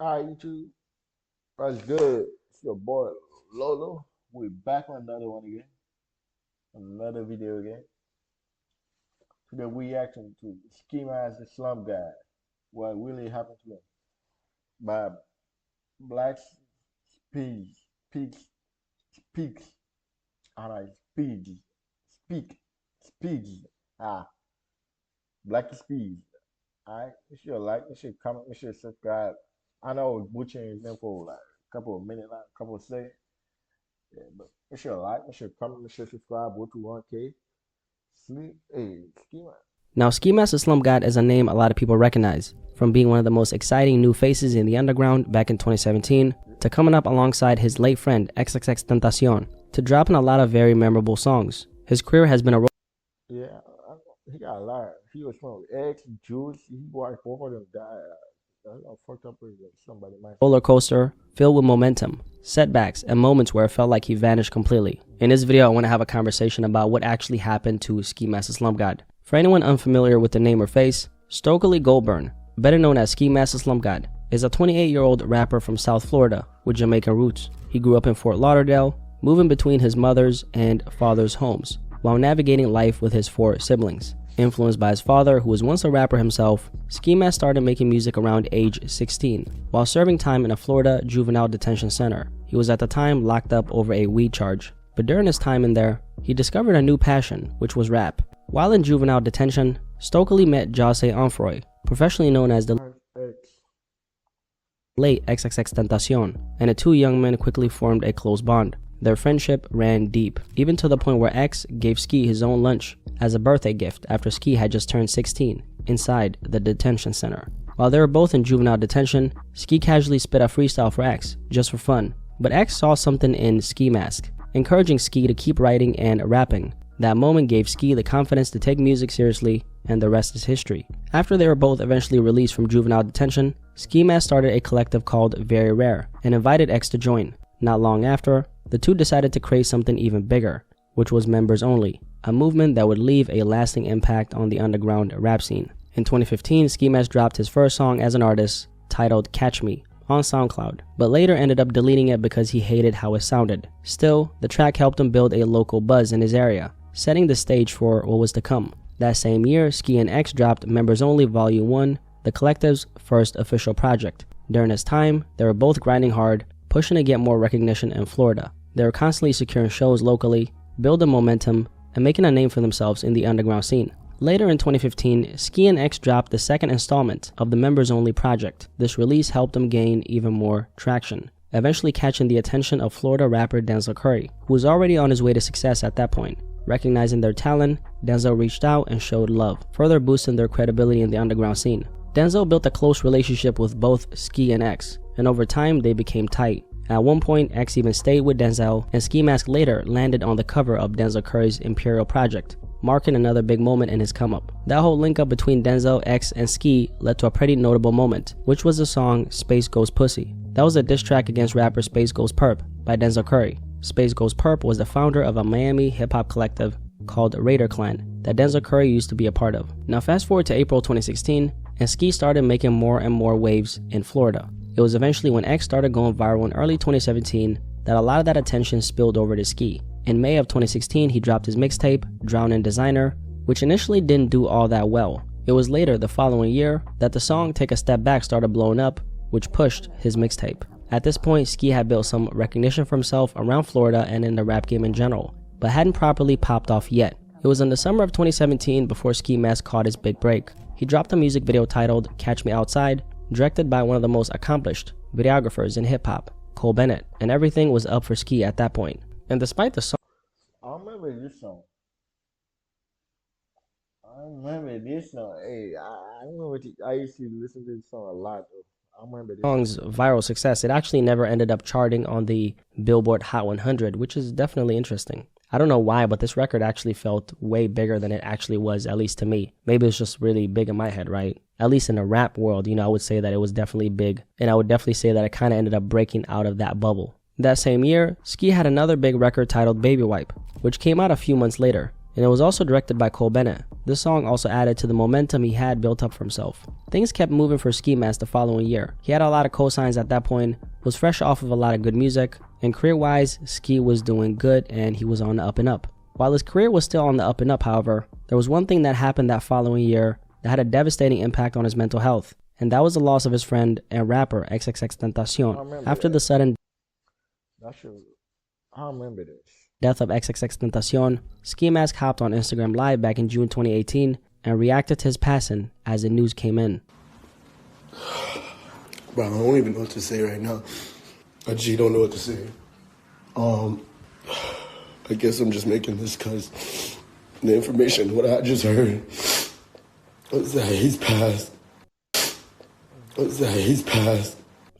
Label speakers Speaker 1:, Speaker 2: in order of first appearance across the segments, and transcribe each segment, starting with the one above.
Speaker 1: Alright, YouTube. That's good. It's your boy Lolo. We back on another one again. Another video again. Today we reacting to Ski Mask the Slum Guy. What really happened to him. By Blackyspeakz. Speaks. Alright, speaks. Blackyspeakz. Alright, make sure you like, make sure you comment, make sure you subscribe. I know I was butchering his name for like a couple of minutes, like a couple of seconds. Yeah, but make sure you like, make sure you comment, make sure you subscribe, go to 1K. Sleep, hey, Ski Mask.
Speaker 2: Now, Ski Mask the Slum God is a name a lot of people recognize, from being one of the most exciting new faces in the underground back in 2017, to coming up alongside his late friend XXXTentacion, to dropping a lot of very memorable songs. His career has been a
Speaker 1: Yeah, he got a lot. He was from X, Juice, he watched both of them die. I fucked up with somebody.
Speaker 2: roller coaster filled with momentum, setbacks, and moments where it felt like he vanished completely. In this video, I want to have a conversation about what actually happened to Ski Mask the Slum God. For anyone unfamiliar with the name or face, Stokely Goldburn, better known as Ski Mask the Slum God, is a 28-year-old rapper from South Florida with Jamaican roots. He grew up in Fort Lauderdale, moving between his mother's and father's homes, while navigating life with his 4 siblings. Influenced by his father, who was once a rapper himself, Ski Mask started making music around age 16, while serving time in a Florida juvenile detention center. He was at the time locked up over a weed charge, but during his time in there, he discovered a new passion, which was rap. While in juvenile detention, Stokely met Jose Onfroy, professionally known as the late XXXTentacion, and the two young men quickly formed a close bond. Their friendship ran deep, even to the point where X gave Ski his own lunch as a birthday gift after Ski had just turned 16, inside the detention center. While they were both in juvenile detention, Ski casually spit a freestyle for X, just for fun. But X saw something in Ski Mask, encouraging Ski to keep writing and rapping. That moment gave Ski the confidence to take music seriously, and the rest is history. After they were both eventually released from juvenile detention, Ski Mask started a collective called Very Rare, and invited X to join. Not long after, the two decided to create something even bigger, which was Members Only, a movement that would leave a lasting impact on the underground rap scene. In 2015, Ski Mask dropped his first song as an artist, titled Catch Me, on SoundCloud, but later ended up deleting it because he hated how it sounded. Still, the track helped him build a local buzz in his area, setting the stage for what was to come. That same year, Ski and X dropped Members Only Volume 1, the collective's first official project. During this time, they were both grinding hard, pushing to get more recognition in Florida. They were constantly securing shows locally, building momentum, and making a name for themselves in the underground scene. Later in 2015, Ski and X dropped the second installment of the Members Only project. This release helped them gain even more traction, eventually catching the attention of Florida rapper Denzel Curry, who was already on his way to success at that point. Recognizing their talent, Denzel reached out and showed love, further boosting their credibility in the underground scene. Denzel built a close relationship with both Ski and X, and over time they became tight. At one point, X even stayed with Denzel, and Ski Mask later landed on the cover of Denzel Curry's Imperial project, marking another big moment in his come-up. That whole link-up between Denzel, X, and Ski led to a pretty notable moment, which was the song Space Ghost Pussy. That was a diss track against rapper Space Ghost Perp by Denzel Curry. Space Ghost Perp was the founder of a Miami hip-hop collective called Raider Clan that Denzel Curry used to be a part of. Now fast forward to April 2016, and Ski started making more and more waves in Florida. It was eventually when X started going viral in early 2017 that a lot of that attention spilled over to Ski. In May of 2016, he dropped his mixtape, Drowning Designer, which initially didn't do all that well. It was later the following year that the song Take a Step Back started blowing up, which pushed his mixtape. At this point, Ski had built some recognition for himself around Florida and in the rap game in general, but hadn't properly popped off yet. It was in the summer of 2017 before Ski Mask caught his big break. He dropped a music video titled Catch Me Outside, directed by one of the most accomplished videographers in hip-hop, Cole Bennett, and everything was up for Ski at that point. And despite the song,
Speaker 1: I remember this song. Hey, I remember I used to listen to this song a lot. I remember this
Speaker 2: song's viral success, it actually never ended up charting on the Billboard Hot 100, which is definitely interesting. I don't know why, but this record actually felt way bigger than it actually was, at least to me. Maybe it's just really big in my head, right? At least in the rap world, I would say that it was definitely big, and I would definitely say that it kind of ended up breaking out of that bubble. That same year, Ski had another big record titled Baby Wipe, which came out a few months later. and it was also directed by Cole Bennett. This song also added to the momentum he had built up for himself. Things kept moving for Ski Mask the following year. He had a lot of cosigns at that point, was fresh off of a lot of good music, and career-wise, Ski was doing good and he was on the up and up. While his career was still on the up and up, however, there was one thing that happened that following year that had a devastating impact on his mental health, and that was the loss of his friend and rapper XXXTentacion. After the sudden
Speaker 1: I remember this.
Speaker 2: death of XXXTentacion, Ski Mask hopped on Instagram Live back in June 2018 and reacted to his passing as the news came in.
Speaker 3: Bro, I don't even know what to say right now. I just don't know what to say. I guess I'm just making this because the information, what I just heard, was that he's passed.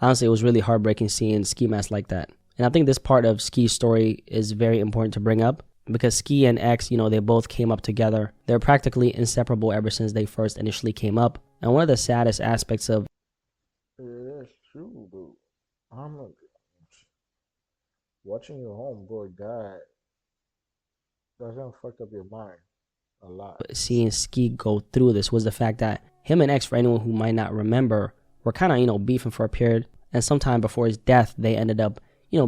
Speaker 2: Honestly, it was really heartbreaking seeing Ski Mask like that. And I think this part of Ski's story is very important to bring up because Ski and X, they both came up together. They're practically inseparable ever since they first initially came up. And one of the saddest aspects of
Speaker 1: that's true, dude. Watching your homeboy die doesn't fuck up your mind a lot.
Speaker 2: seeing Ski go through this was the fact that him and X, for anyone who might not remember, were kind of, beefing for a period. And sometime before his death, they ended up,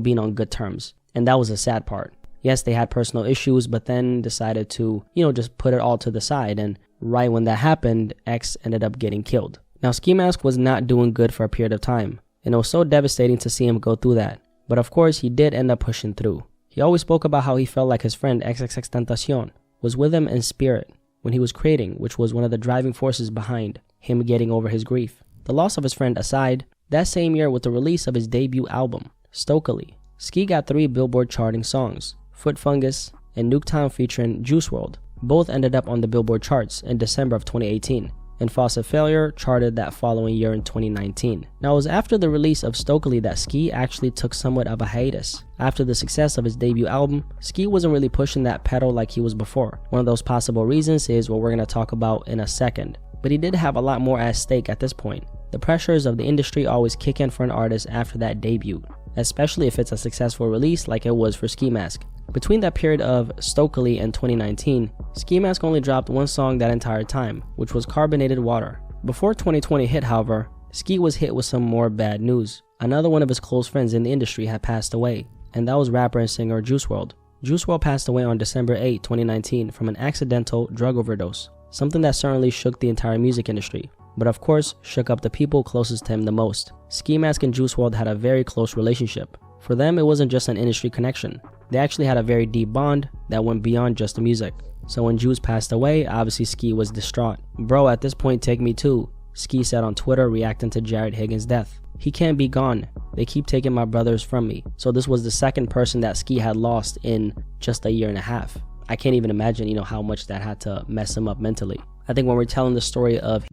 Speaker 2: being on good terms. And that was the sad part. Yes, they had personal issues, but then decided to, just put it all to the side. And right when that happened, X ended up getting killed. Now, Ski Mask was not doing good for a period of time. And it was so devastating to see him go through that. But of course, he did end up pushing through. He always spoke about how he felt like his friend XXXTentacion was with him in spirit when he was creating, which was one of the driving forces behind him getting over his grief. The loss of his friend aside, that same year with the release of his debut album, Stokely, Ski got 3 Billboard charting songs, Foot Fungus and Nuketown featuring Juice WRLD. Both ended up on the Billboard charts in December of 2018, and Faucet Failure charted that following year in 2019. Now, it was after the release of Stokely that Ski actually took somewhat of a hiatus. After the success of his debut album, Ski wasn't really pushing that pedal like he was before. One of those possible reasons is what we're going to talk about in a second. But he did have a lot more at stake at this point. The pressures of the industry always kick in for an artist after that debut, especially if it's a successful release like it was for Ski Mask. Between that period of Stokely and 2019, Ski Mask only dropped one song that entire time, which was Carbonated Water. Before 2020 hit, however, Ski was hit with some more bad news. Another one of his close friends in the industry had passed away, and that was rapper and singer Juice WRLD. Juice WRLD passed away on December 8, 2019 from an accidental drug overdose, something that certainly shook the entire music industry, but of course shook up the people closest to him the most. Ski Mask and Juice WRLD had a very close relationship. For them, it wasn't just an industry connection. They actually had a very deep bond that went beyond just the music. So when Juice passed away, obviously Ski was distraught. "Bro, at this point, take me too," Ski said on Twitter reacting to Jared Higgins' death. "He can't be gone. They keep taking my brothers from me." So this was the second person that Ski had lost in just a year and a half. I can't even imagine, how much that had to mess him up mentally. I think when we're telling the story of...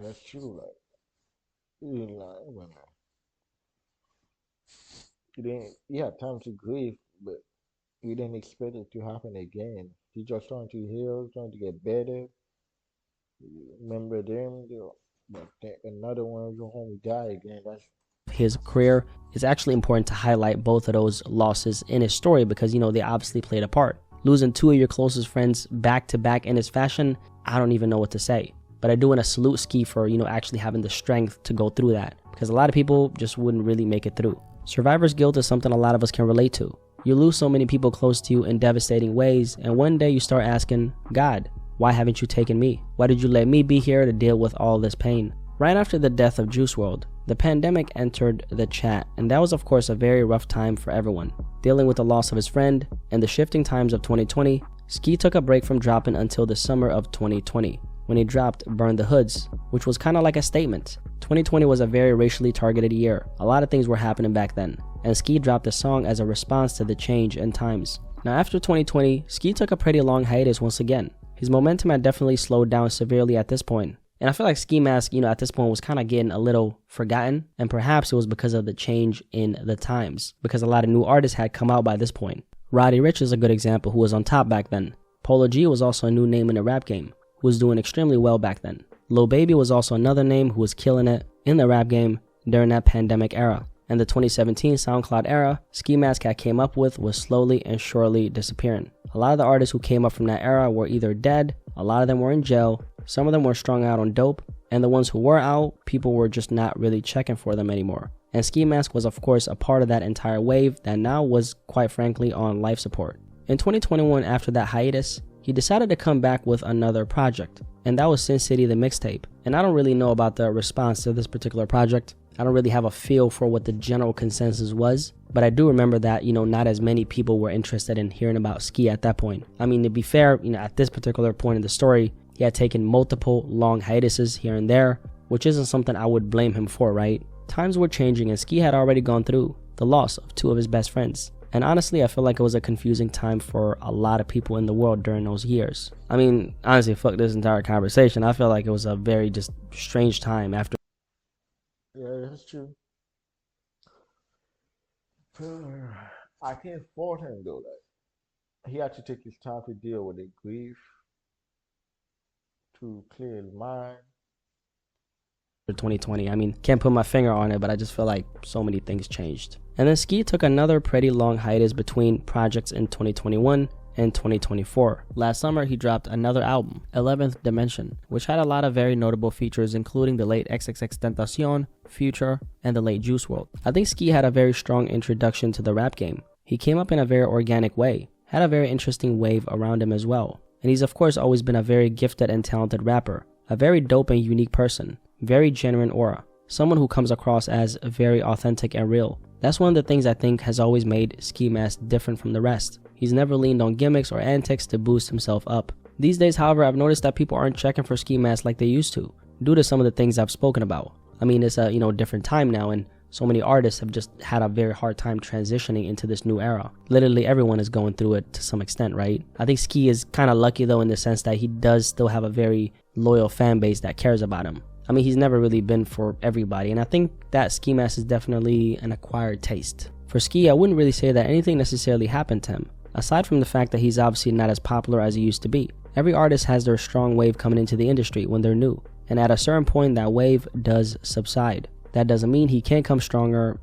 Speaker 1: That's true, he had time to grieve, but he didn't expect it to happen again. He just trying to heal, trying to get better. Remember them, but another one of your homie died again. That's
Speaker 2: his career. It's actually important to highlight both of those losses in his story because, they obviously played a part. Losing 2 of your closest friends back to back in his fashion, I don't even know what to say. But I do want to salute Ski for, actually having the strength to go through that, because a lot of people just wouldn't really make it through. Survivor's guilt is something a lot of us can relate to. You lose so many people close to you in devastating ways, and one day you start asking, God, why haven't you taken me? Why did you let me be here to deal with all this pain? Right after the death of Juice WRLD, the pandemic entered the chat, and that was of course a very rough time for everyone. Dealing with the loss of his friend and the shifting times of 2020, Ski took a break from dropping until the summer of 2020, when he dropped Burn the Hoods, which was kind of like a statement. 2020 was a very racially targeted year. A lot of things were happening back then, and Ski dropped the song as a response to the change in times. Now after 2020, Ski took a pretty long hiatus once again. His momentum had definitely slowed down severely at this point. And I feel like Ski Mask, at this point was kind of getting a little forgotten, and perhaps it was because of the change in the times, because a lot of new artists had come out by this point. Roddy Ricch is a good example, who was on top back then. Polo G was also a new name in the rap game, who was doing extremely well back then. Lil Baby was also another name who was killing it in the rap game during that pandemic era. And the 2017 SoundCloud era Ski Mask had came up with was slowly and surely disappearing. A lot of the artists who came up from that era were either dead, a lot of them were in jail, some of them were strung out on dope, and the ones who were out, people were just not really checking for them anymore. And Ski Mask was of course a part of that entire wave that now was quite frankly on life support. In 2021, after that hiatus, he decided to come back with another project, and that was Sin City the mixtape. And I don't really know about the response to this particular project. I don't really have a feel for what the general consensus was, but I do remember that, not as many people were interested in hearing about Ski at that point. I mean, to be fair, at this particular point in the story, he had taken multiple long hiatuses here and there, which isn't something I would blame him for, right? Times were changing and Ski had already gone through the loss of two of his best friends. And honestly, I feel like it was a confusing time for a lot of people in the world during those years. I mean, honestly, fuck this entire conversation. I feel like it was a very just strange time after.
Speaker 1: Yeah, that's true. I can't fault him though. Like he had to take his time to deal with the grief, to clear his mind.
Speaker 2: 2020. I mean, can't put my finger on it, but I just feel like so many things changed. And then Ski took another pretty long hiatus between projects in 2021 and 2024. Last summer, he dropped another album, 11th Dimension, which had a lot of very notable features, including the late XXXTentacion, Future, and the late Juice WRLD. I think Ski had a very strong introduction to the rap game. He came up in a very organic way, had a very interesting wave around him as well. And he's of course always been a very gifted and talented rapper, a very dope and unique person, very genuine aura, someone who comes across as very authentic and real. That's one of the things I think has always made Ski Mask different from the rest. He's never leaned on gimmicks or antics to boost himself up. These days, however, I've noticed that people aren't checking for Ski Mask like they used to, due to some of the things I've spoken about. I mean, it's a different time now, and so many artists have just had a very hard time transitioning into this new era. Literally everyone is going through it to some extent, right? I think Ski is kind of lucky though in the sense that he does still have a very loyal fan base that cares about him. I mean, he's never really been for everybody, and I think that Ski Mask is definitely an acquired taste. For Ski, I wouldn't really say that anything necessarily happened to him, aside from the fact that he's obviously not as popular as he used to be. Every artist has their strong wave coming into the industry when they're new, and at a certain point that wave does subside. That doesn't mean he can't come stronger,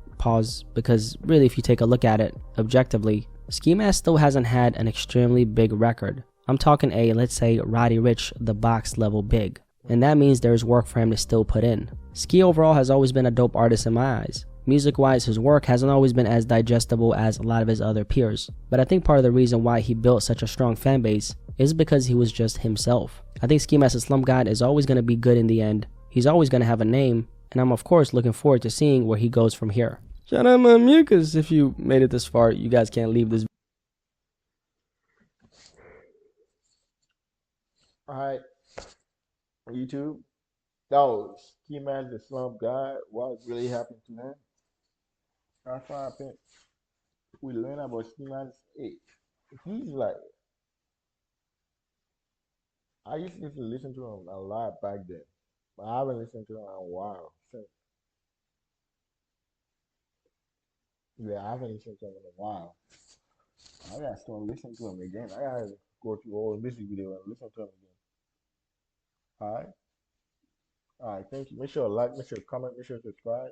Speaker 2: because really if you take a look at it objectively, Ski Mask still hasn't had an extremely big record. I'm talking a, let's say, Roddy Ricch the Box level big. And that means there's work for him to still put in. Ski overall has always been a dope artist in my eyes. Music-wise, his work hasn't always been as digestible as a lot of his other peers. But I think part of the reason why he built such a strong fan base is because he was just himself. I think Ski Mask the Slump God is always going to be good in the end. He's always going to have a name. And I'm of course looking forward to seeing where he goes from here. Shout out my mucus. If you made it this far, you guys can't leave this.
Speaker 1: Alright, YouTube. That was Ski Mask the Slump God. What really happened to him? That's why I think we learn about Ski Mask. Hey, he's like, I used to listen to him a lot back then, but I haven't listened to him in a while. Since, yeah, I haven't listened to him in a while. I gotta start listening to him again. I gotta go through all the music video and listen to him again. Alright? Alright, thank you. Make sure to like, make sure to comment, make sure to subscribe.